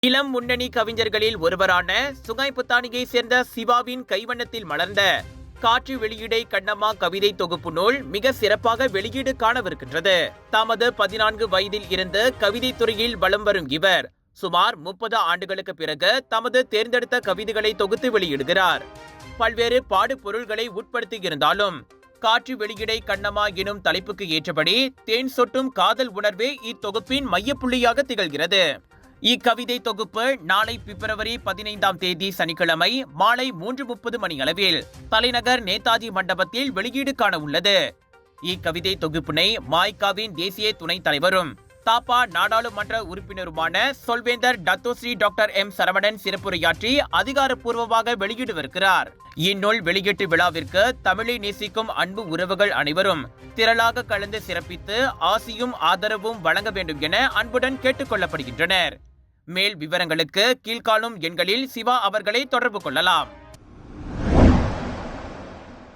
இளம் முன்னணி கவிஞர்களில் ஒருவரான சுங்காய்புத்தானியை சேர்ந்த சிவாவின் கைவண்ணத்தில் மலர்ந்த காற்று வெளியீடை கண்ணம்மா கவிதை தொகுப்பு நூல் மிக சிறப்பாக வெளியீடு காணவிருக்கின்றது. தமது 14 வயதில் இருந்து கவிதை துறையில் வலம் வரும் இவர் சுமார் 30 ஆண்டுகளுக்கு பிறகு தமது தேர்ந்தெடுத்த கவிதைகளை தொகுத்து வெளியிடுகிறார். பல்வேறு பாடு பொருள்களை உட்படுத்தியிருந்தாலும் காற்று வெளியீடை கண்ணம்மா எனும் தலைப்புக்கு ஏற்றபடி தேன் சொட்டும் காதல் உணர்வே இத்தொகுப்பின் மையப்புள்ளியாக திகழ்கிறது. இக்கவிதை தொகுப்பு நாளை பிப்ரவரி 15ஆம் தேதி சனிக்கிழமை மாலை 3:30 மணியளவில் தலைநகர் நேதாஜி மண்டபத்தில் வெளியீடு காண உள்ளது. இக்கவிதை தொகுப்பினை மாய்காவின் தேசிய துணைத் தலைவரும் தாப்பா நாடாளுமன்ற உறுப்பினருமான சொல்வேந்தர் டத்தோஸ்ரீ டாக்டர் எம் சரவணன் சிறப்புரையாற்றி அதிகாரப்பூர்வமாக வெளியிடவிருக்கிறார். இந்நூல் வெளியீட்டு விழாவிற்கு தமிழை நேசிக்கும் அன்பு உறவுகள் அனைவரும் திரளாக கலந்து சிறப்பித்து ஆசியும் ஆதரவும் வழங்க வேண்டும் என அன்புடன் கேட்டுக் கொள்ளப்படுகின்றனர். மேல் விவரங்களுக்கு கீழ்காணும் எண்களில் சிவா அவர்களை தொடர்பு கொள்ளலாம்.